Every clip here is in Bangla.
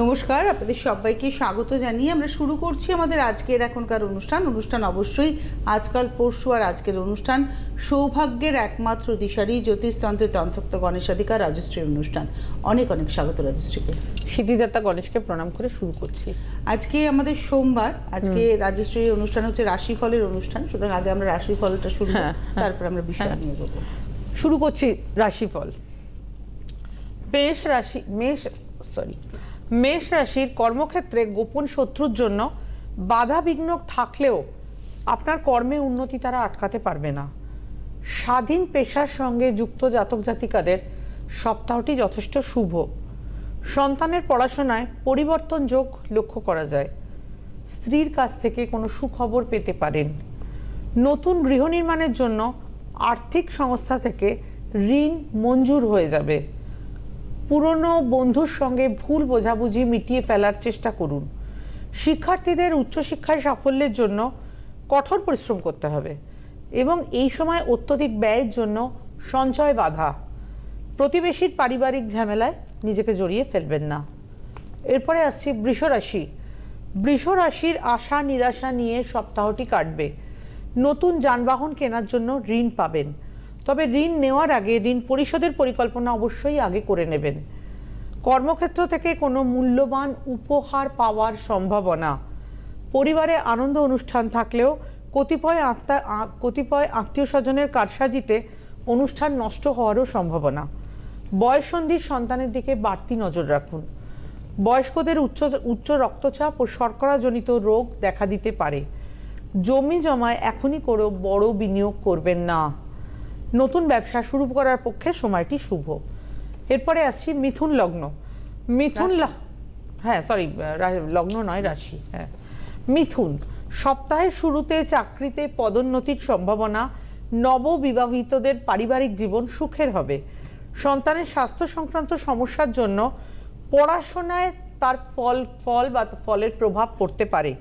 নমস্কার, আপনাদের সবাইকে স্বাগত জানিয়ে আমরা শুরু করছি আমাদের আজকের এখনকার অনুষ্ঠান অবশ্যই আজকাল পরশু আর আজকের অনুষ্ঠান সৌভাগ্যের একমাত্র দিশারি জ্যোতিষতন্ত্রের তন্ত্রোক্ত গণেশাধিকার রাজশ্রীর অনুষ্ঠান। অনেক অনেক স্বাগত রাজশ্রীকে। সিদ্ধিদাতা গণেশকে প্রণাম করে শুরু করছি। আজকে আমাদের সোমবার, আজকে রাজশ্রীর অনুষ্ঠান হচ্ছে রাশিফলের অনুষ্ঠান, সুতরাং আগে আমরা রাশিফলটা শুরু তারপর আমরা বিষয় নিয়ে যাবো। শুরু করছি রাশিফল। মেষ রাশির কর্মক্ষেত্রে গোপন শত্রুর জন্য বাধা বিঘ্ন থাকলেও আপনার কর্মে উন্নতি তারা আটকাতে পারবে না। স্বাধীন পেশার সঙ্গে যুক্ত জাতক জাতিকাদের সপ্তাহটি যথেষ্ট শুভ। সন্তানের পড়াশোনায় পরিবর্তন যোগ লক্ষ্য করা যায়। স্ত্রীর কাছ থেকে কোনো সুখবর পেতে পারেন। নতুন গৃহ নির্মাণের জন্য আর্থিক সংস্থা থেকে ঋণ মঞ্জুর হয়ে যাবে। পুরনো বন্ধুর সঙ্গে ভুল বোঝাবুঝি মিটিয়ে ফেলার চেষ্টা করুন। শিক্ষার্থীদের উচ্চশিক্ষায় সাফল্যের জন্য কঠোর পরিশ্রম করতে হবে এবং এই সময় অত্যধিক ব্যয়ের জন্য সঞ্চয় বাধা। প্রতিবেশীর পারিবারিক ঝামেলায় নিজেকে জড়িয়ে ফেলবেন না। এরপরে আসছি বৃষ রাশি। বৃষ রাশির আশা নিরাশা নিয়ে সপ্তাহটি কাটবে। নতুন যানবাহন কেনার জন্য ঋণ পাবেন, তবে ঋণ নেওয়ার আগে ঋণ পরিশোধের পরিকল্পনা অবশ্যই আগে করে নেবেন। কর্মক্ষেত্র থেকে কোনো মূল্যবান উপহার পাওয়ার সম্ভাবনা। পরিবারে আনন্দ অনুষ্ঠান থাকলেও কতিপয় আত্মীয় স্বজনের কারসাজিতে অনুষ্ঠান নষ্ট হওয়ারও সম্ভাবনা। বয়ঃসন্ধির সন্তানের দিকে বাড়তি নজর রাখুন। বয়স্কদের উচ্চ রক্তচাপ ও শর্করাজনিত রোগ দেখা দিতে পারে। জমি জমায় এখনই করে বড় বিনিয়োগ করবেন না। নতুন ব্যবসা শুরু করার পক্ষে সময়টি শুভ। এরপরে আসছি মিথুন লগ্ন। লগ্ন নয়, রাশি। মিথুন, সপ্তাহের শুরুতে চাকরিতে পদোন্নতির সম্ভাবনা। নববিবাহিতদের পারিবারিক জীবন সুখের হবে। সন্তানের স্বাস্থ্য সংক্রান্ত সমস্যার জন্য পড়াশোনায় তার ফলের প্রভাব পড়তে পারে।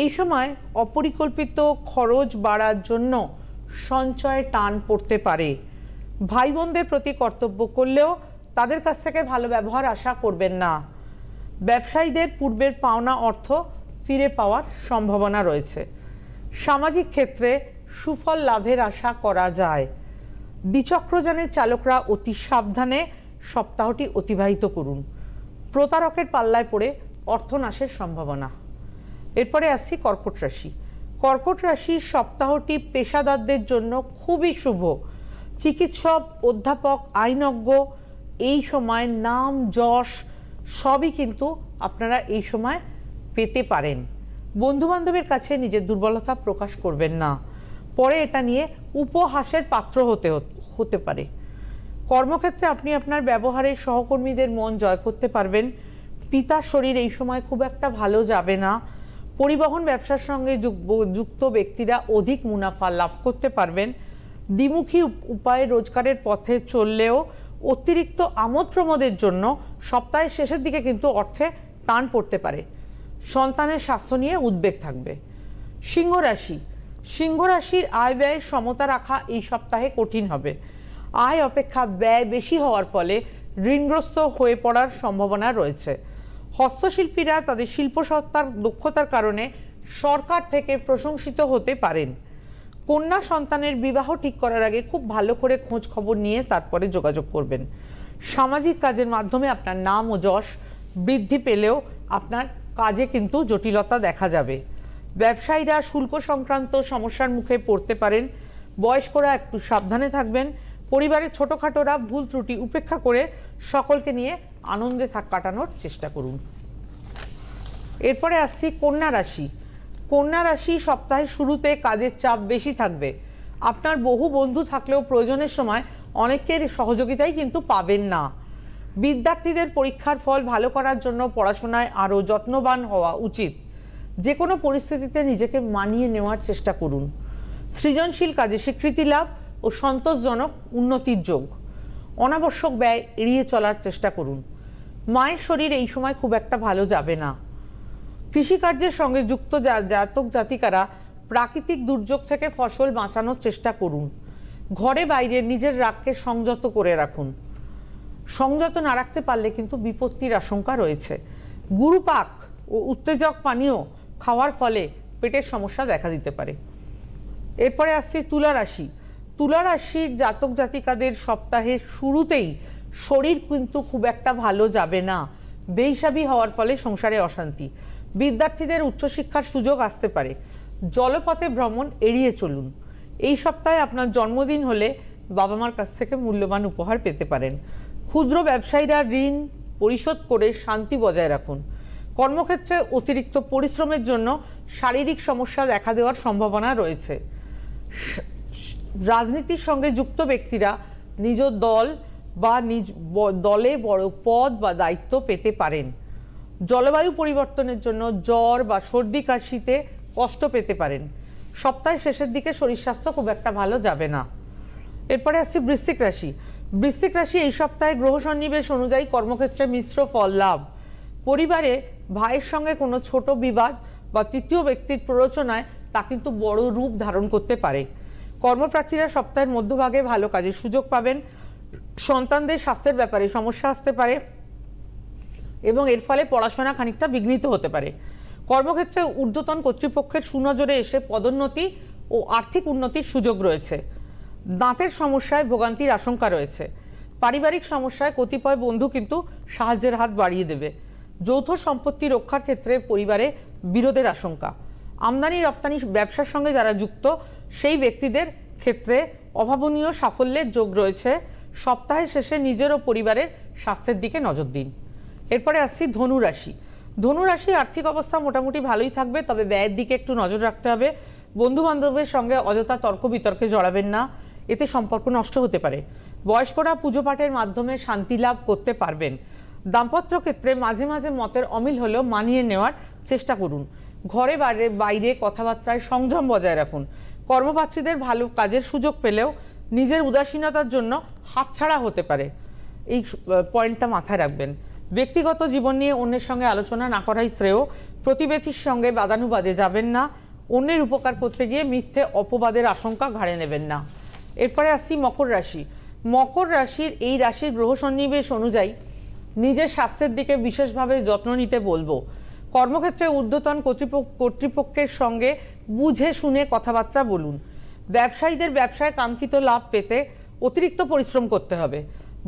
এই সময় অপরিকল্পিত খরচ বাড়ার জন্য সঞ্চয়ে টান পড়তে পারে। ভাই বোনদের প্রতি কর্তব্য করলেও তাদের কাছ থেকে ভালো ব্যবহার আশা করবেন না। ব্যবসায়ীদের পূর্বের পাওনা অর্থ ফিরে পাওয়ার সম্ভাবনা রয়েছে। সামাজিক ক্ষেত্রে সুফল লাভের আশা করা যায়। দ্বিচক্রযানের চালকরা অতি সাবধানে সপ্তাহটি অতিবাহিত করুন। প্রতারকের পাল্লায় পড়ে অর্থনাশের সম্ভাবনা। এরপরে আসছি কর্কট রাশি। কর্কট রাশির সপ্তাহটি পেশাদারদের জন্য খুবই শুভ। চিকিৎসক, অধ্যাপক, আইনজ্ঞ এই সময় নাম যশ সবই কিন্তু আপনারা এই সময় পেতে পারেন। বন্ধুবান্ধবের কাছে নিজের দুর্বলতা প্রকাশ করবেন না, পরে এটা নিয়ে উপহাসের পাত্র হতে পারে। কর্মক্ষেত্রে আপনি আপনার ব্যবহারে সহকর্মীদের মন জয় করতে পারবেন। পিতার শরীর এই সময় খুব একটা ভালো যাবে না। পরিবহন ব্যবসার সঙ্গে যুক্ত ব্যক্তিরা অধিক মুনাফা লাভ করতে পারবেন। দ্বিমুখী উপায়ে রোজগারের পথে চললেও অতিরিক্ত আমোদ প্রমোদের জন্য সপ্তাহের শেষের দিকে কিন্তু অর্থে টান পড়তে পারে। সন্তানের স্বাস্থ্য নিয়ে উদ্বেগ থাকবে। সিংহ রাশি। সিংহ রাশির আয় ব্যয় সমতা রাখা এই সপ্তাহে কঠিন হবে। আয় অপেক্ষা ব্যয় বেশি হওয়ার ফলে ঋণগ্রস্ত হয়ে পড়ার সম্ভাবনা রয়েছে। হস্তশিল্পীরা তাদের শিল্পসত্তার দক্ষতার কারণে সরকার থেকে প্রশংসিত হতে পারেন। কন্যা সন্তানের বিবাহ ঠিক করার আগে খুব ভালো করে খোঁজ খবর নিয়ে তারপরে যোগাযোগ করবেন। সামাজিক কাজের মাধ্যমে আপনার নাম ও যশ বৃদ্ধি পেলেও আপনার কাজে কিন্তু জটিলতা দেখা যাবে। ব্যবসায়ীরা শুল্ক সংক্রান্ত সমস্যার মুখে পড়তে পারেন। বয়স্করা একটু সাবধানে থাকবেন। পরিবারের ছোটোখাটোরা ভুল ত্রুটি উপেক্ষা করে সকলকে নিয়ে আনন্দে কাটানোর চেষ্টা করুন। এরপরে আসছি কন্যা রাশি। কন্যা রাশি সপ্তাহের শুরুতে কাজের চাপ বেশি থাকবে। আপনার বহু বন্ধু থাকলেও প্রয়োজনের সময় অনেকের সহযোগিতাই কিন্তু পাবেন না। বিদ্যার্থীদের পরীক্ষার ফল ভালো করার জন্য পড়াশোনায় আরও যত্নবান হওয়া উচিত। যে কোনো পরিস্থিতিতে নিজেকে মানিয়ে নেওয়ার চেষ্টা করুন। সৃজনশীল কাজে স্বীকৃতি লাভ ও সন্তোষজনক উন্নতির যোগ। অনাবশ্যক ব্যয় এড়িয়ে চলার চেষ্টা করুন। মায়ের শরীর এই সময় খুব একটা ভালো যাবে না। কৃষিকার্যের সঙ্গে যুক্ত জাতক জাতিকারা প্রাকৃতিক দুর্যোগ থেকে ফসল বাঁচানোর চেষ্টা করুন। ঘরে বাইরে নিজের রাগকে সংযত করে রাখুন। সংযত না রাখতে পারলে কিন্তু বিপত্তির আশঙ্কা রয়েছে। গুরুপাক ও উত্তেজক পানীয় খাওয়ার ফলে পেটের সমস্যা দেখা দিতে পারে। এরপরে আসছে তুলা রাশি। তুলা রাশির জাতক জাতিকাদের সপ্তাহের শুরুতেই শরীর কিন্তু খুব একটা ভালো যাবে না। বেহিসাবি হওয়ার ফলে সংসারে অশান্তি। বিদ্যার্থীদের উচ্চশিক্ষার সুযোগ আসতে পারে। জলপথে ভ্রমণ এড়িয়ে চলুন। এই সপ্তাহে আপনার জন্মদিন হলে বাবা মার কাছ থেকে মূল্যবান উপহার পেতে পারেন। ক্ষুদ্র ব্যবসায়ীরা ঋণ পরিশোধ করে শান্তি বজায় রাখুন। কর্মক্ষেত্রে অতিরিক্ত পরিশ্রমের জন্য শারীরিক সমস্যা দেখা দেওয়ার সম্ভাবনা রয়েছে। রাজনীতির সঙ্গে যুক্ত ব্যক্তিরা নিজ দল বা নিজ দলে বড় পদ বা দায়িত্ব পেতে পারেন। জলবায়ু পরিবর্তনের জন্য জ্বর বা সর্দি কাশিতে কষ্ট পেতে পারেন। সপ্তাহের শেষের দিকে শরীর স্বাস্থ্য খুব একটা ভালো যাবে না। এরপরে আসছে বৃশ্চিক রাশি। বৃশ্চিক রাশি এই সপ্তাহে গ্রহ সন্নিবেশ অনুযায়ী কর্মক্ষেত্রে মিশ্র ফল লাভ। পরিবারে ভাইয়ের সঙ্গে কোনো ছোট বিবাদ বা তৃতীয় ব্যক্তির প্ররোচনায় তা কিন্তু বড় রূপ ধারণ করতে পারে। কর্মপ্রার্থীরা সপ্তাহের মধ্যভাগে ভালো কাজের সুযোগ পাবেন। সন্তানদের স্বাস্থ্যের ব্যাপারে সমস্যা আসতে পারে এবং এর ফলে পড়াশোনা খানিকটা বিঘ্নিত হতে পারে। কর্মক্ষেত্রে ঊর্ধ্বতন কর্তৃপক্ষের সুনজরে এসে পদোন্নতি ও আর্থিক উন্নতির সুযোগ রয়েছে। দাঁতের সমস্যায় ভোগান্তির আশঙ্কা রয়েছে। পারিবারিক সমস্যায় কতিপয় বন্ধু কিন্তু সাহায্যের হাত বাড়িয়ে দেবে। যৌথ সম্পত্তি রক্ষার ক্ষেত্রে পরিবারে বিরোধের আশঙ্কা। আমদানি রপ্তানি ব্যবসার সঙ্গে যারা যুক্ত সেই ব্যক্তিদের ক্ষেত্রে অভাবনীয় সাফল্যের যোগ রয়েছে। সপ্তাহের শেষে নিজের ও পরিবারের স্বাস্থ্যের দিকে নজর দিন। এরপরে আসছি ধনু রাশি। ধনু রাশি আর্থিক অবস্থা মোটামুটি ভালোই থাকবে, তবে ব্যয়ের দিকে একটু নজর রাখতে হবে। বন্ধু বান্ধবের সঙ্গে অযথা তর্ক বিতর্কে জড়াবেন না, এতে সম্পর্ক নষ্ট হতে পারে। বয়স্করা পুজো পাঠের মাধ্যমে শান্তি লাভ করতে পারবেন। দাম্পত্য ক্ষেত্রে মাঝে মাঝে মতের অমিল হলেও মানিয়ে নেওয়ার চেষ্টা করুন। ঘরে বাইরে কথাবার্তায় সংযম বজায় রাখুন। কর্মপ্রার্থীদের ভালো কাজের সুযোগ পেলেও নিজের উদাসীনতার জন্য হাতছাড়া হতে পারে। এই পয়েন্টটা মাথায় রাখবেন। ব্যক্তিগত জীবন নিয়ে অন্যের সঙ্গে আলোচনা না করাই শ্রেয়। প্রতিবেশীর সঙ্গে বাদানুবাদে যাবেন না। অন্যের উপকার করতে গিয়ে মিথ্যে অপবাদের আশঙ্কা ঘাড়ে নেবেন না। এরপরে আসছি মকর রাশি। মকর রাশির এই রাশির গ্রহ সন্নিবেশ অনুযায়ী নিজের স্বাস্থ্যের দিকে বিশেষভাবে যত্ন নিতে বলবো। কর্মক্ষেত্রে ঊর্ধ্বতন কর্তৃপক্ষের সঙ্গে বুঝে শুনে কথাবার্তা বলুন। ব্যবসায়ীদের ব্যবসায় কাঙ্ক্ষিত লাভ পেতে অতিরিক্ত পরিশ্রম করতে হবে।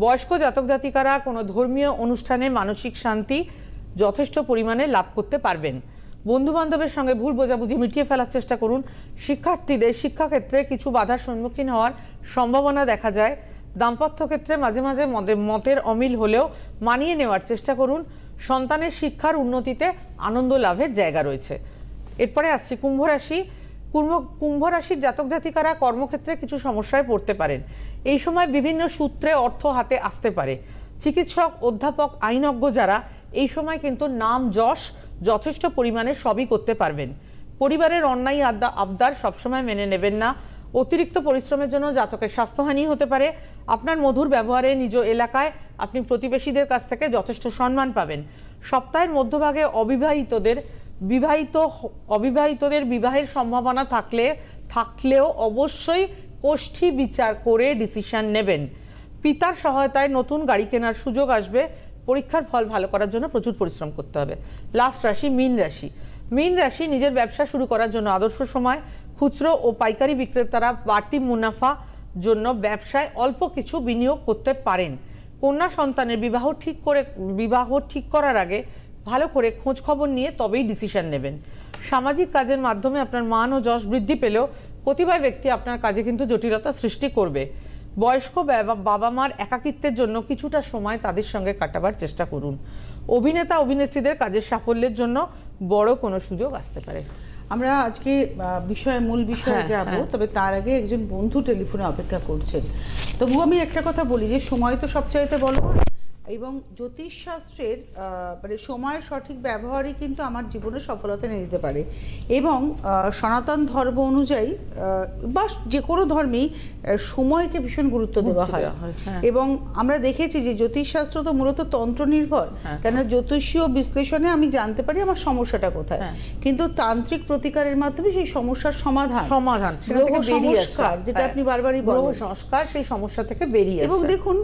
বয়স্ক জাতক জাতিকারা কোনো ধর্মীয় অনুষ্ঠানে মানসিক শান্তি যথেষ্ট পরিমাণে লাভ করতে পারবেন। বন্ধু বান্ধবের সঙ্গে ভুল বোঝাবুঝি মিটিয়ে ফেলার চেষ্টা করুন। শিক্ষার্থীদের শিক্ষাক্ষেত্রে কিছু বাধার সম্মুখীন হওয়ার সম্ভাবনা দেখা যায়। দাম্পত্য ক্ষেত্রে মাঝে মাঝে মতের অমিল হলেও মানিয়ে নেওয়ার চেষ্টা করুন। সন্তানের শিক্ষার উন্নতিতে আনন্দ লাভের জায়গা রয়েছে। এরপরে আসছি কুম্ভ রাশি। কুম্ভ রাশির জাতক জাতিকারা কর্মক্ষেত্রে কিছু সমস্যায় পড়তে পারেন। এই সময় বিভিন্ন সূত্রে অর্থ হাতে আসতে পারে। চিকিৎসক, অধ্যাপক, আইনজ্ঞ যারা এই সময় কিন্তু নাম যশ যথেষ্ট পরিমাণে সবই করতে পারবেন। পরিবারের অন্যায় আবদার সবসময় মেনে নেবেন না। অতিরিক্ত পরিশ্রমের জন্য জাতকের স্বাস্থ্যহানি হতে পারে। আপনার মধুর ব্যবহারে নিজ এলাকায় আপনি প্রতিবেশীদের কাছ থেকে যথেষ্ট সম্মান পাবেন। সপ্তাহের মধ্যভাগে অবিবাহিতদের বিবাহের সম্ভাবনা থাকলেও অবশ্যই কোষ্ঠী বিচার করে ডিসিশন নেবেন। পিতার সহায়তায় নতুন গাড়ি কেনার সুযোগ আসবে। পরীক্ষার ফল ভালো করার জন্য প্রচুর পরিশ্রম করতে হবে। লাস্ট রাশি মীন রাশি। মীন রাশি নিজের ব্যবসা শুরু করার জন্য আদর্শ সময়। খুচরো ও পাইকারি বিক্রেতারা বাড়তি মুনাফা জন্য ব্যবসায় অল্প কিছু বিনিয়োগ করতে পারেন। কন্যা সন্তানের বিবাহ ঠিক করার আগে ভালো করে খোঁজ খবর নিয়ে তবেই ডিসিশন নেবেন। সামাজিক কাজের মাধ্যমে আপনার মান ও যশ বৃদ্ধি পেলেও কতিপয় ব্যক্তি আপনার কাজে কিন্তু জটিলতা সৃষ্টি করবে। বয়স্ক বাবা মার একাকিত্বের জন্য কিছুটা সময় তাদের সঙ্গে কাটাবার চেষ্টা করুন। অভিনেতা অভিনেত্রীদের কাজের সাফল্যের জন্য বড় কোনো সুযোগ আসতে পারে। আমরা আজকে মূল বিষয়ে যাব, তবে তার আগে একজন বন্ধু টেলিফোনে অপেক্ষা করছেন। তবু আমি একটা কথা বলি যে সময় তো সবচাইতে বড়, এবং জ্যোতিষশাস্ত্রের মানে সময়ের সঠিক ব্যবহারই কিন্তু আমার জীবনে সফলতা এনে দিতে পারে। এবং সনাতন ধর্ম অনুযায়ী বা যে কোনো ধর্মেই সময়কে ভীষণ গুরুত্ব দেওয়া হয়। এবং আমরা দেখেছি যে জ্যোতিষশাস্ত্র তো মূলত তন্ত্র নির্ভর, কেন জ্যোতিষীয় বিশ্লেষণে আমি জানতে পারি আমার সমস্যাটা কোথায়, কিন্তু তান্ত্রিক প্রতিকারের মাধ্যমে সেই সমস্যার সমাধান যেটা আপনি বারবারই বলেন, সংস্কার সেই সমস্যা থেকে বেরিয়ে। এবং দেখুন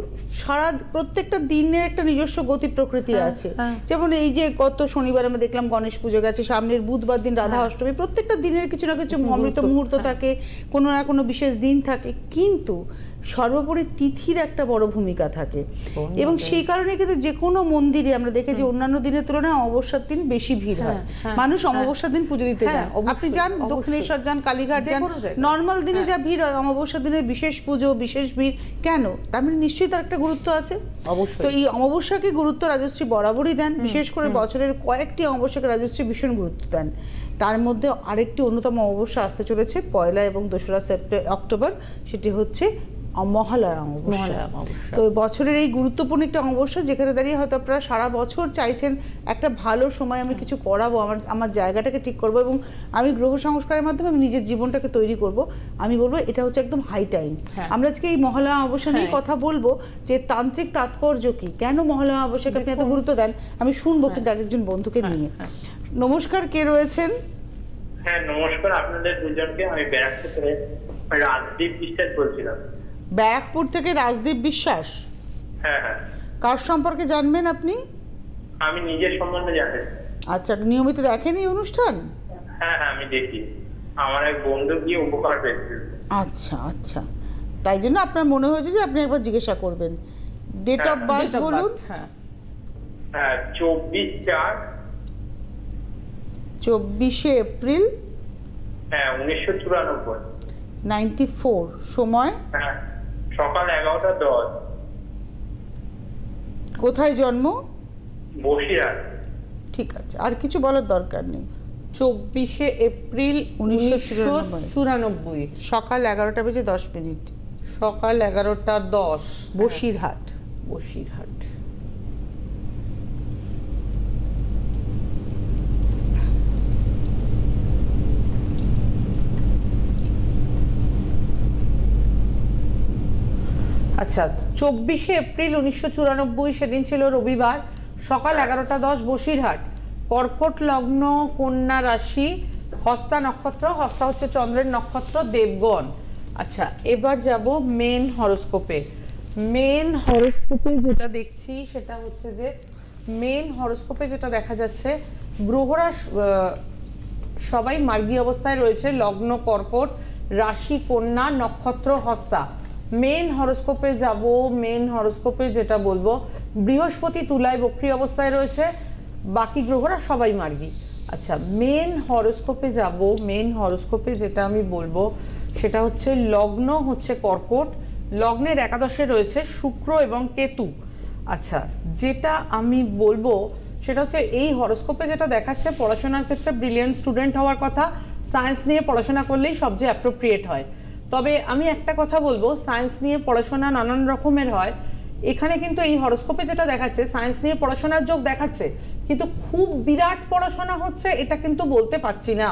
প্রত্যেকটা দিন দিনের একটা নিজস্ব গতি প্রকৃতি আছে। যেমন এই যে গত শনিবার আমরা দেখলাম গণেশ পুজো গেছে, সামনের বুধবার দিন রাধা অষ্টমী, প্রত্যেকটা দিনের কিছু না কিছু অমৃত মুহূর্ত থাকে, কোনো না কোনো বিশেষ দিন থাকে, কিন্তু সর্বোপরি তিথির একটা বড় ভূমিকা থাকে। এবং সেই কারণে কিন্তু যে কোনো মন্দিরে আমরা দেখি যে অন্যান্য দিনের তুলনায় অমাবস্যার দিন বেশি ভিড় হয়, মানুষ অমাবস্যার দিন পুজো দিতে যান। আপনি যান দক্ষিণেশ্বর যান, কালীঘাট যান, নর্মাল দিনে যা ভিড় হয় অমাবস্যার দিনে বিশেষ পুজো বিশেষ ভিড় কেন? তার মানে নিশ্চয়ই তার একটা গুরুত্ব আছে। তো এই অমাবস্যাকে গুরুত্ব রাজশ্রী বরাবরই দেন, বিশেষ করে বছরের কয়েকটি অমাবস্যাকে রাজশ্রী ভীষণ গুরুত্ব দেন। তার মধ্যে আরেকটি অন্যতম অমাবস্যা আসতে চলেছে 1 এবং 2 অক্টোবর, সেটি হচ্ছে মহালয়া অমাবস্যা। তো বছরের এই গুরুত্বপূর্ণ একটা অমাবস্যা, যেখানে দাঁড়িয়ে হয়তো আপনারা সারা বছর চাইছেন একটা ভালো সময় আমি কিছু করাবো, আমার জায়গাটাকে ঠিক করব এবং আমি গ্রহ সংস্কারের মাধ্যমে আমি নিজের জীবনটাকে তৈরি করব, আমি বলবো এটা হচ্ছে একদম হাই টাইম। আমরা আজকে এই মহালয়া অমাবস্যা নিয়ে কথা বলবো যে তান্ত্রিক তাৎপর্য কি, কেন মহালয়া অমাবস্যাকে আপনি এত গুরুত্ব দেন, আমি শুনবো কিন্তু একজন বন্ধুকে নিয়ে। নমস্কার, কে রয়েছেন? হ্যাঁ নমস্কার, আপনাদের দুজনকে। আমি ব্যারাকপুর থেকে রাজদীপ বিশ্বাস বলছিলাম। ব্যারাকপুর থেকে রাজদীপ বিশ্বাস? হ্যাঁ হ্যাঁ। কার সম্পর্কে জানবেন আপনি? আমি নিজের সম্বন্ধে জানি। আচ্ছা, নিয়মিত দেখেন এই অনুষ্ঠান? হ্যাঁ হ্যাঁ আমি দেখি, আমার এক বন্ধু গিয়ে উপকার পেয়েছিল। আচ্ছা আচ্ছা, তাই জন্য আপনার মনে হয়েছে যে আপনি একবার জিজ্ঞাসা করবেন। ডেট অফ বার্থ বলুন। হ্যাঁ 24/4 24শে এপ্রিল হ্যাঁ 1994। 94। সময়? হ্যাঁ সকাল 11:10। কোথায় জন্ম? বসিরহাট। ঠিক আছে, আর কিছু বলার দরকার নেই। 24শে এপ্রিল 1994, সকাল 11:10। সকাল 11:10, বসিরহাট। বসিরহাট। আচ্ছা, 24শে এপ্রিল 1994, সেদিন ছিল রবিবার, সকাল 11:10, বসিরহাট। কর্কট লগ্ন, কন্যা রাশি, হস্তা নক্ষত্র, হস্তা হচ্ছে চন্দ্রের নক্ষত্র, দেবগণ। আচ্ছা, এবার যাব মেন হরোস্কোপে। মেন হরোস্কোপে যেটা দেখছি সেটা হচ্ছে যে মেন হরোস্কোপে যেটা দেখা যাচ্ছে, গ্রহরা সবাই মার্গী অবস্থায় রয়েছে। লগ্ন কর্কট, রাশি কন্যা, নক্ষত্র হস্তা। মেন হরোস্কোপে যাব। মেন হরোস্কোপে যেটা বলবো, বৃহস্পতি তুলায় বক্রী অবস্থায় রয়েছে, বাকি গ্রহরা সবাই মার্গী। আচ্ছা, মেন হরোস্কোপে যাব। মেন হরোস্কোপে যেটা আমি বলবো সেটা হচ্ছে লগ্ন হচ্ছে কর্কট, লগ্নের একাদশে রয়েছে শুক্র এবং কেতু। আচ্ছা, যেটা আমি বলবো সেটা হচ্ছে এই হরোস্কোপে যেটা দেখাচ্ছে, পড়াশোনার ক্ষেত্রে ব্রিলিয়ান্ট স্টুডেন্ট হওয়ার কথা, সায়েন্স নিয়ে পড়াশোনা করলেই সবচেয়ে অ্যাপ্রোপ্রিয়েট হয়। তবে আমি একটা কথা বলবো, সায়েন্স নিয়ে পড়াশোনা নানান রকমের হয়, এখানে কিন্তু এই হরোস্কোপে যেটা দেখাচ্ছে সায়েন্স নিয়ে পড়াশোনার যোগ দেখাচ্ছে, কিন্তু খুব বিরাট পড়াশোনা হচ্ছে এটা কিন্তু বলতে পারছি না।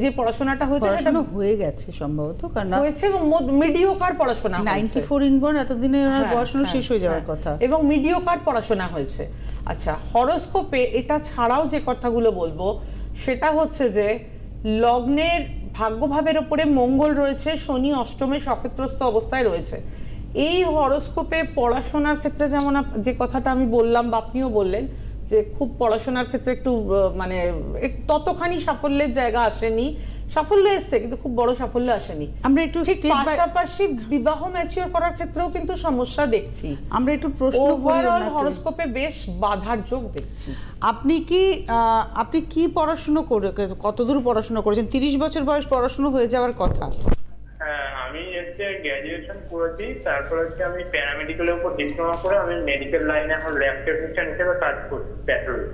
যে পড়াশোনাটা হয়েছে সেটা হয়ে গেছে সম্ভবত, কারণ হয়েছে এবং মিডিওকার পড়াশোনা, 94 ইনবর্ন, এতদিনে পড়াশোনা শেষ হয়ে যাওয়ার কথা, এবং মিডিওকার পড়াশোনা হয়েছে। আচ্ছা, হরোস্কোপে এটা ছাড়াও যে কথাগুলো বলবো সেটা হচ্ছে যে লগ্নের ভাগ্যভাবের উপরে মঙ্গল রয়েছে, শনি অষ্টমে সক্ষেত্রস্থ অবস্থায় রয়েছে। এই হরোস্কোপে পড়াশোনার ক্ষেত্রে যেমন যে কথাটা আমি বললাম বা আপনিও বললেন যে খুব পড়াশোনার ক্ষেত্রে একটু মানে ততখানি সাফল্যের জায়গা আসেনি, সাফল্য এসছে কিন্তু খুব বড় সাফল্য আসেনি। আমরা একটু পাশাপাশি বিবাহ ম্যাচিওর করার ক্ষেত্রেও কিন্তু সমস্যা দেখছি। আমরা একটু প্রশ্ন ওভারঅল হরোস্কোপে বেশ বাধার যোগ দেখছি। আপনি কি পড়াশোনা করে, কতদূর পড়াশোনা করেছেন? 30 বছর বয়স পড়াশোনা হয়ে যাওয়ার কথা। হ্যাঁ আমি গ্র্যাজুয়েশন করেছি, তারপর আমি প্যারামেডিক্যালের উপর ডিপ্লোমা করে আমি মেডিকেল লাইনে এখন ল্যাব টেকনিশিয়ান হিসেবে কাজ করছি প্যাথোলজি।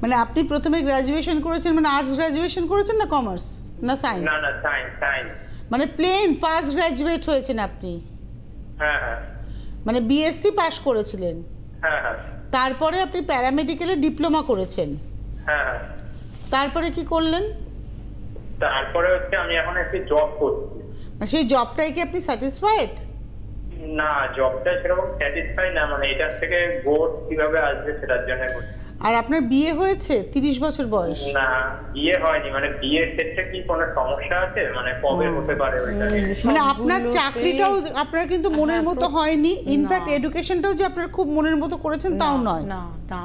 মানে আপনি প্রথমে গ্র্যাজুয়েশন করেছেন, মানে আর্টস গ্র্যাজুয়েশন করেছেন না কমার্স না সায়েন্স? না না সায়েন্স। মানে প্লেন পাস গ্র্যাজুয়েট হয়েছেন আপনি? হ্যাঁ হ্যাঁ। মানে বিএসসি পাস করেছিলেন? হ্যাঁ হ্যাঁ। তারপরে আপনি প্যারামেডিক্যালে ডিপ্লোমা করেছেন? হ্যাঁ হ্যাঁ। তারপরে কি করলেন? তারপরে আমি এখন একটি জব করছি। সেই জবটাই কি আপনি স্যাটিসফাইড? না, জবটা সেরকম স্যাটিসফাই না, মানে এটার থেকে গ্রোথ কিভাবে আসবে সেটার জন্য। আর আপনার বিয়ে হয়েছে 30 বছর বয়স? না, বিয়ে হয়নি। মানে বিয়ের ক্ষেত্রে কি কোনো সমস্যা আছে, মানে কবে হতে পারে ওইটা? মানে আপনার চাকরিটাও আপনার কিন্তু মনের মতো হয়নি, ইনফ্যাক্ট এডুকেশনটাও যে আপনার খুব মনের মতো করেছেন তাও নয়। না না,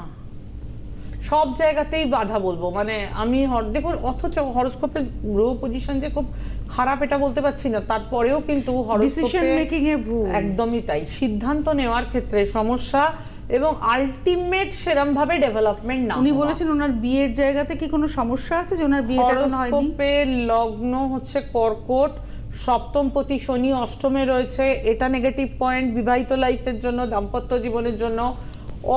সব জায়গাতেই বাধা বলবো। মানে আমি দেখুন, অথচ হরোস্কোপে গ্রহ পজিশন যে খুব খারাপ এটা বলতে পারছি না, তারপরেও কিন্তু ডিসিশন মেকিং এ ভুল, একদমই তাই। সিদ্ধান্ত নেওয়ার ক্ষেত্রে সমস্যা এবং আলটিমেট সেরকম ভাবে ডেভেলপমেন্ট না। উনি বলেছেন ওনার বিয়ের জায়গাতে কি কোনো সমস্যা আছে যে ওনার বিয়েটা এখনো হয়নি? হরোস্কোপে লগ্ন হচ্ছে কর্কট, সপ্তমপতি শনি অষ্টমে রয়েছে, এটা নেগেটিভ পয়েন্ট বিবাহিত লাইফের জন্য, দাম্পত্য জীবনের জন্য।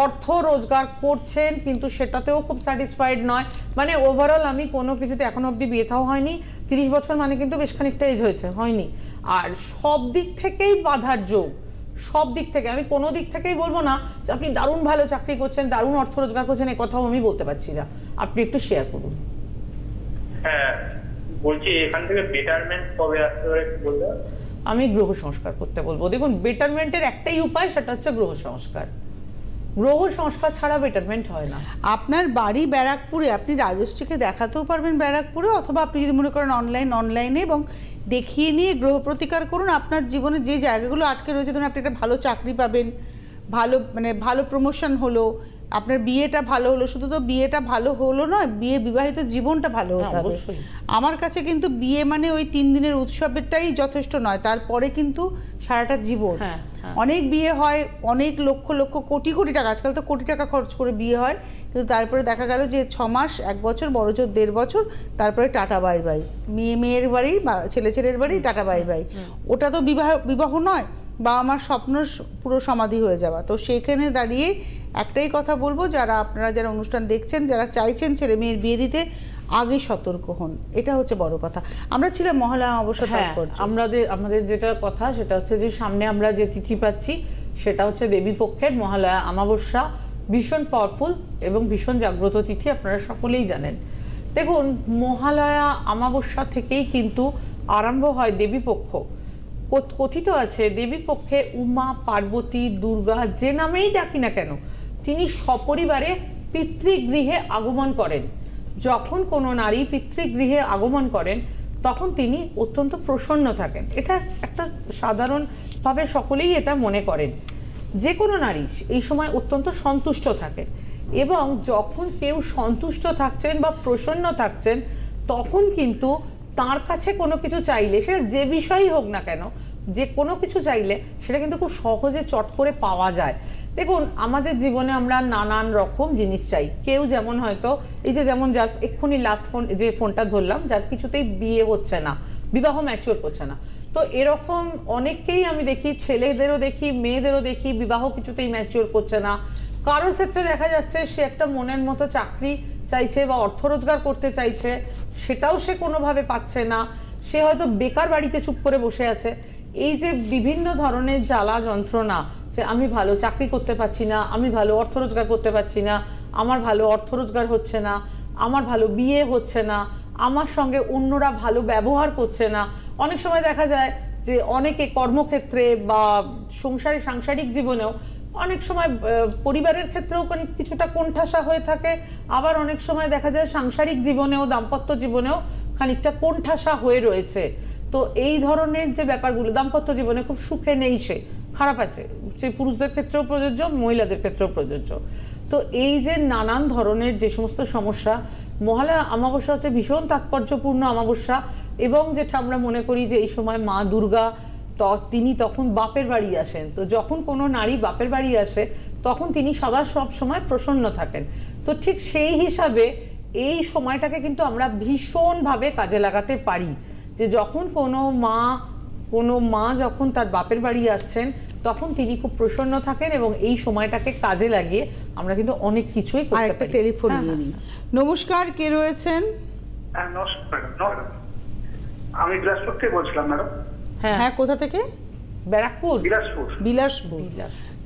অর্থ রোজগার করছেন কিন্তু সেটাতেও খুব স্যাটিসফাইড নয়। মানে ওভারঅল আমি কোনো কিছুতে এখনো অবধি বিয়েটাও হয়নি। 30 বছর মানে কিন্তু বেশ খানিকটা এজ হয়েছে, হয়নি। আর সব দিক থেকেই বাধার যোগ, সব দিক থেকে। আমি কোনো দিক থেকেই বলবো না যে আপনি দারুণ ভালো চাকরি করছেন, দারুণ অর্থ রোজগার করছেন, এ কথাও আমি বলতে পারছি না। আপনি একটু শেয়ার করুন। হ্যাঁ, বলছি এখান থেকে বেটারমেন্ট কবে আসতে পারে বলতে? আমি গ্রহ সংস্কার করতে বলবো। দেখুন, বেটারমেন্টের একটাই উপায়, সেটা হচ্ছে গ্রহ সংস্কার। গ্রহ সংস্কার ছাড়া বেটারমেন্ট হয় না। আপনার বাড়ি ব্যারাকপুরে, আপনি রাজশ্রীকে দেখাতেও পারবেন ব্যারাকপুরে, অথবা আপনি যদি মনে করেন অনলাইনে এবং দেখিয়ে নিয়ে গ্রহ প্রতিকার করুন। আপনার জীবনে যে জায়গাগুলো আটকে রয়েছে, ধরুন আপনি একটা ভালো চাকরি পাবেন, ভালো প্রমোশন হলো, আপনার বিয়েটা ভালো হলো। শুধু তো বিয়েটা ভালো হলো নয়, বিবাহিত জীবনটা ভালো হতে হবে। আমার কাছে কিন্তু বিয়ে মানে ওই 3 দিনের উৎসবেরটাই যথেষ্ট নয়, তারপরে কিন্তু সারাটা জীবন। অনেক বিয়ে হয়, অনেক লক্ষ লক্ষ কোটি কোটি টাকা, আজকাল তো কোটি টাকা খরচ করে বিয়ে হয়, কিন্তু তারপরে দেখা গেল যে 6 মাস 1 বছর, বড় জোর 1.5 বছর, তারপরে টাটা বাই বাই, মেয়ের বাড়ি বা ছেলের বাড়ি টাটা বাই বাই। ওটা তো বিবাহ নয়, বা আমার স্বপ্ন পুরো সমাধি হয়ে যাওয়া। তো সেখানে দাঁড়িয়ে একটাই কথা বলবো, আপনারা যারা অনুষ্ঠান দেখছেন, যারা চাইছেন ছেলে মেয়ের বিয়ে দিতে, আগে সতর্ক হন, এটা হচ্ছে বড় কথা। আমরা ছিলাম মহালয়া অমাবস্যা তাৎপর্য। আমাদের যেটা কথা সেটা হচ্ছে যে সামনে আমরা যে তিথি পাচ্ছি সেটা হচ্ছে দেবী পক্ষের মহালয়া অমাবস্যা, ভীষণ পাওয়ারফুল এবং ভীষণ জাগ্রত তিথি, আপনারা সকলেই জানেন। দেখুন, মহালয়া অমাবস্যা থেকেই কিন্তু আরম্ভ হয় দেবী পক্ষ। কথিত আছে দেবী পক্ষে উমা, পার্বতী, দুর্গা, যে নামেই ডাকি না কেন, তিনি সপরিবারে পিতৃগৃহে আগমন করেন। যখন কোনো নারী পিতৃগৃহে আগমন করেন তখন তিনি অত্যন্ত প্রসন্ন থাকেন। এটা একটা সাধারণভাবে সকলেই এটা মনে করেন। যে কোনো নারী এই সময় অত্যন্ত সন্তুষ্ট থাকেন, এবং যখন কেউ সন্তুষ্ট থাকছেন বা প্রসন্ন থাকছেন, তখন কিন্তু তার কাছে কোনো কিছু চাইলে, সেটা যে বিষয়ই হোক না কেন, যে কোনো কিছু চাইলে সেটা কিন্তু খুব সহজে চট করে পাওয়া যায়। দেখুন, আমাদের জীবনে আমরা নানান রকম জিনিস চাই। কেউ যেমন হয়তো এই যে যেমন যার এক্ষুনি লাস্ট ফোনটা ধরলাম, যার কিছুতেই বিয়ে হচ্ছে না, বিবাহ ম্যাচিওর করছে না, তো এরকম অনেককেই আমি দেখি, ছেলেদেরও দেখি, মেয়েদেরও দেখি, বিবাহ কিছুতেই ম্যাচিওর করছে না। কারোর ক্ষেত্রে দেখা যাচ্ছে সে একটা মনের মতো চাকরি চাইছে বা অর্থ রোজগার করতে চাইছে, সেটাও সে কোনোভাবে পাচ্ছে না। সে হয়তো বেকার বাড়িতে চুপ করে বসে আছে। এই যে বিভিন্ন ধরনের জ্বালা যন্ত্রণা, যে আমি ভালো চাকরি করতে পারছি না, আমি ভালো অর্থ রোজগার করতে পারছি না, আমার ভালো অর্থ রোজগার হচ্ছে না, আমার ভালো বিয়ে হচ্ছে না, আমার সঙ্গে অন্যরা ভালো ব্যবহার করছে না। অনেক সময় দেখা যায় যে অনেকে কর্মক্ষেত্রে বা সাংসারিক জীবনেও অনেক সময় পরিবারের ক্ষেত্রেও কিছুটা কোণঠাসা হয়ে থাকে, আবার অনেক সময় দেখা যায় সাংসারিক জীবনেও, দাম্পত্য জীবনেও খানিকটা কোণঠাসা হয়ে রয়েছে। তো এই ধরনের যে ব্যাপারগুলো দাম্পত্য জীবনে খুব সুখে নেই, সে খারাপ আছে, সে পুরুষদের ক্ষেত্রেও প্রযোজ্য, মহিলাদের ক্ষেত্রেও প্রযোজ্য। তো এই যে নানান ধরনের যে সমস্ত সমস্যা, মহালয়া অমাবস্যা হচ্ছে ভীষণ তাৎপর্যপূর্ণ অমাবস্যা। এবং যেটা আমরা মনে করি যে এই সময় মা দুর্গা তিনি তখন বাপের বাড়ি আসেন। তো যখন কোনো নারী বাপের বাড়ি আসে তখন তিনি সব সময় প্রসন্ন থাকেন। তো ঠিক সেই হিসাবে এই সময়টাকে কিন্তু আমরা ভীষণভাবে কাজে লাগাতে পারি, যে যখন কোনো মা যখন তার বাপের বাড়ি আসছেন তখন তিনি খুব প্রসন্ন থাকেন, এবং এই সময়টাকে কাজে লাগিয়ে আমরা কিন্তু অনেক কিছুই করতে পারি। টেলিফোন নিয়ে নিই। নমস্কার, কে রয়েছেন? নমস্কার, আমি বিলাসপুর থেকে বলছিলাম ম্যাডাম। হ্যাঁ, কোথা থেকে? ব্যারাকপুর। বিলাসপুর।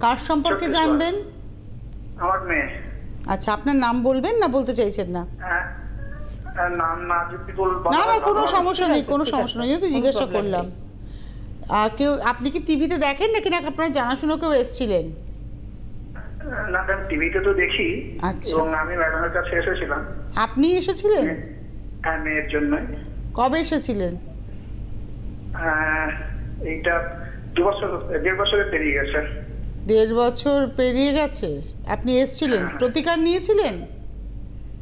কার সম্পর্কে জানবেন? আমার মেয়ে। আচ্ছা, আপনার নাম বলবেন না বলতে চাইছেন না? নাম না যদি বলবো। না, কোনো সমস্যা নেই, কোনো সমস্যা নেই, যেহেতু জিজ্ঞাসা করলাম। আপনি কি টিভিতে দেখেন নাকি না আপনার জানাশোনা কেউ এসেছিলেন? না ম্যাডাম, টিভিতে তো দেখি। আচ্ছা। এবং আমি ম্যাডামের কাছে এসেছিলাম আপনি এসেছিলেন? হ্যাঁ, মেয়ের জন্য। কবে এসেছিলেন? এইটা 1.5 বছরে পেরিয়ে গেছে। 1.5 বছর পেরিয়ে গেছে। আপনি এসেছিলেন, প্রতিকার নিয়েছিলেন?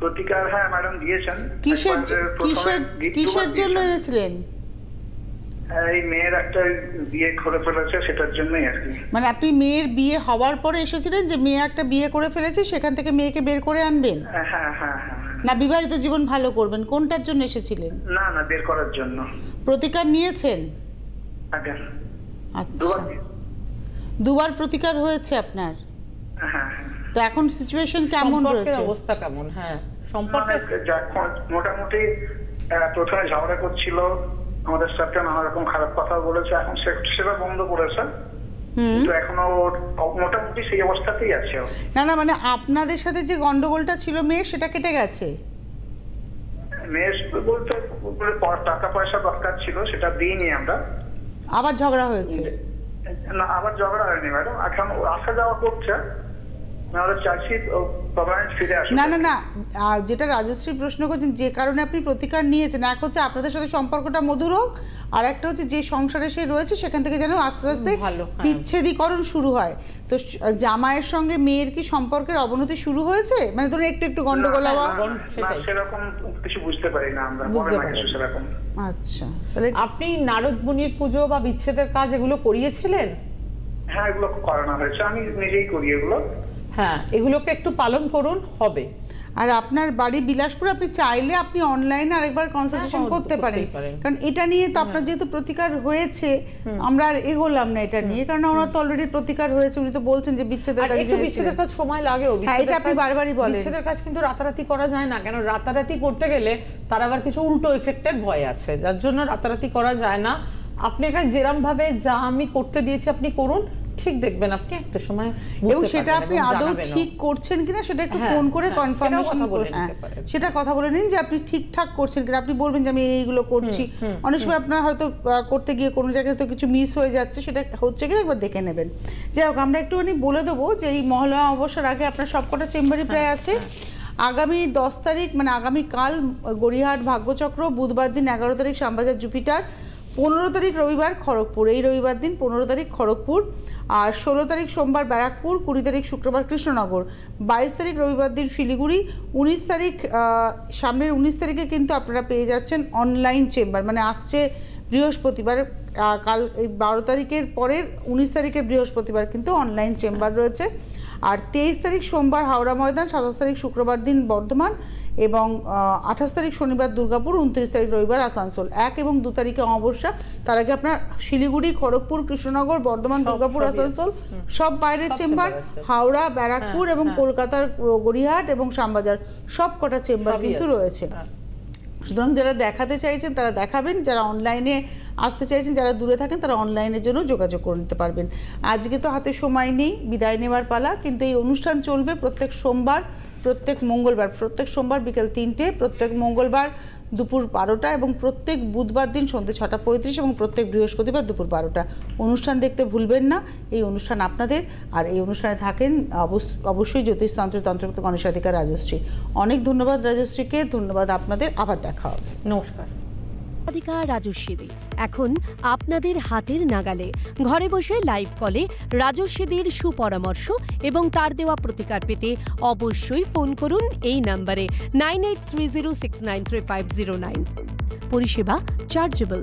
প্রতিকার হ্যাঁ ম্যাডাম দিয়েছেন। কিসের প্রথমে কিসের জন্য এনেছিলেন? এই মেয়ের একটা বিয়ে করে ফেলেছে, সেটার জন্যই আর কি। মানে আপনি মেয়ের বিয়ে হওয়ার পরে এসেছিলেন যে মেয়ে একটা বিয়ে করে ফেলেছে, সেখান থেকে মেয়েকে বের করে আনবেন? হ্যাঁ হ্যাঁ হ্যাঁ। না বিবাহিত জীবন ভালো করবেন? কোনটার জন্য এসেছিলেন? না না, বের করার জন্য। প্রতিকার নিয়েছেন? আগে আচ্ছা, 2বার প্রতিকার হয়েছে আপনার? হ্যাঁ হ্যাঁ। তো এখন সিচুয়েশন কেমন সম্পর্কের রয়েছে? অবস্থা কেমন? হ্যাঁ, সম্পর্কে মোটামুটি প্রথমে ঝগড়া করছিল আমাদের সাথে, নানা রকম খারাপ কথা বলেছে, এখন সেটা বন্ধ করেছে। কিন্তু এখনো মোটামুটি সেই অবস্থাতেই আছে। না না, মানে আপনাদের সাথে যে গন্ডগোলটা ছিল মেয়ের, সেটা কেটে গেছে? মেয়ের বলতে টাকা পয়সা দরকার ছিল, সেটা দিইনি আমরা। আবার ঝগড়া হয়েছে? না, আবার ঝগড়া হয়নি ম্যাডাম, এখন আসা যাওয়া করছে। আমরা চাইছি ফিরে আসুন। না না না, যেটা রাজশ্রী প্রশ্ন করছেন, যে কারণে আপনি প্রতিকার নিয়েছেন, এক হচ্ছে আপনাদের সাথে সম্পর্কটা মধুর হোক, আর একটা হচ্ছে যে সংসারে সে রয়েছে সেখান থেকে যেন আস্তে আস্তে বিচ্ছেদীকরণ শুরু হয়। তো জামাইয়ের সঙ্গে মেয়ের কি সম্পর্কের অবনতি শুরু হয়েছে? মানে ধরুন একটু একটু গন্ডগোল হওয়া? সেরকম কিছু বুঝতে পারি না আমরা, বুঝতে পারি সেরকম। আচ্ছা, তাহলে আপনি নারদ মুনির পুজো বা বিচ্ছেদের কাজ এগুলো করিয়েছিলেন? হ্যাঁ, এগুলো করানো হয়েছে, আমি নিজেই করি এগুলো। হ্যাঁ, এগুলোকে একটু পালন করুন, হবে। আর আপনার বাড়ি বিলাসপুর, আপনি চাইলে আপনি অনলাইনে আরেকবার কনসালটেশন করতে পারেন, কারণ এটা নিয়ে তো আপনার যেহেতু প্রতিকার হয়েছে, আমরা আর এগোলাম না এটা নিয়ে, কারণ ওনার তো অলরেডি প্রতিকার হয়েছে। উনি তো বলছেন যে বিচ্ছেদের কাজ, একটু বিচ্ছেদের কাজ সময় লাগেও। হ্যাঁ, এটা আপনি বারবারই বলেন। বিচ্ছেদের কাজ কিন্তু রাতারাতি করা যায় না, কেন রাতারাতি করতে গেলে তার আবার কিছু উল্টো এফেক্টের ভয় আছে, যার জন্য রাতারাতি করা যায় না। আপনি এখানে যেরকম ভাবে যা আমি করতে দিয়েছি আপনি করুন, ঠিক দেখবেন আপনি একটা সময়। এবং সেটা আপনি আদৌ ঠিক করছেন কিনা সেটা একটু ফোন করে কনফার্মেশন করুন, সেটা কথা বলে নিন যে আপনি ঠিকঠাক করছেন কিনা। আপনি বলবেন যে আমি এইগুলো করছি, অনেক সময় আপনার হয়তো করতে গিয়ে কোনো জায়গায় তো কিছু মিস হয়ে যাচ্ছে, সেটা হচ্ছে কিনা একবার দেখে নেবেন। যাই হোক, আমরা একটুখানি বলে দেবো যে এই মহালয়া অবসর আগে আপনার সবকটা চেম্বারই প্রায় আছে। আগামী 10 তারিখ মানে আগামীকাল গড়িয়াহাট ভাগ্যচক্র, বুধবার দিন 11 তারিখ শ্যামবাজার জুপিটার, 15 তারিখ রবিবার খড়গপুর, এই রবিবার দিন 15 তারিখ খড়গপুর, আর 16 তারিখ সোমবার ব্যারাকপুর, 20 তারিখ শুক্রবার কৃষ্ণনগর, 22 তারিখ রবিবার দিন শিলিগুড়ি, 19 তারিখ সামনের 19 তারিখে কিন্তু আপনারা পেয়ে যাচ্ছেন অনলাইন চেম্বার, মানে আসছে বৃহস্পতিবার, কাল এই 12 তারিখের পরের 19 তারিখের বৃহস্পতিবার কিন্তু অনলাইন চেম্বার রয়েছে। আর 23 তারিখ সোমবার হাওড়া ময়দান, 27 তারিখ শুক্রবার দিন বর্ধমান, এবং 28 তারিখ শনিবার দুর্গাপুর, 29 তারিখ রবিবার আসানসোল। 1 এবং 2 তারিখে অমাবস্যা। তার আগে আপনার শিলিগুড়ি, খড়গপুর, কৃষ্ণনগর, বর্ধমান, দুর্গাপুর, আসানসোল সব বাইরের চেম্বার, হাওড়া, ব্যারাকপুর এবং কলকাতার গড়িয়াহাট এবং শ্যামবাজার সব কটা চেম্বার কিন্তু রয়েছে। সুতরাং যারা দেখাতে চাইছেন তারা দেখাবেন, যারা অনলাইনে আসতে চাইছেন, যারা দূরে থাকেন তারা অনলাইনের জন্য যোগাযোগ করে নিতে পারবেন। আজকে তো হাতে সময় নেই, বিদায় নেওয়ার পালা, কিন্তু এই অনুষ্ঠান চলবে প্রত্যেক সোমবার, প্রত্যেক মঙ্গলবার, প্রত্যেক সোমবার বিকেল 3টে, প্রত্যেক মঙ্গলবার দুপুর 12টা এবং প্রত্যেক বুধবার দিন সন্ধ্যে 6:35 এবং প্রত্যেক বৃহস্পতিবার দুপুর 12টা। অনুষ্ঠান দেখতে ভুলবেন না, এই অনুষ্ঠান আপনাদের। আর এই অনুষ্ঠানে থাকেন অবশ্যই জ্যোতিষতন্ত্র তন্ত্রগত গণেশাধিকা রাজশ্রী। অনেক ধন্যবাদ রাজশ্রীকে, ধন্যবাদ আপনাদের, আবার দেখা হবে। নমস্কার। রাজস্বীদি এখন আপনাদের হাতের নাগালে, ঘরে বসে লাইভ কলে রাজস্বীদির সুপরামর্শ এবং তার দেওয়া প্রতিকার পেতে অবশ্যই ফোন করুন এই নম্বরে 9830693509। পরিষেবা চার্জেবল।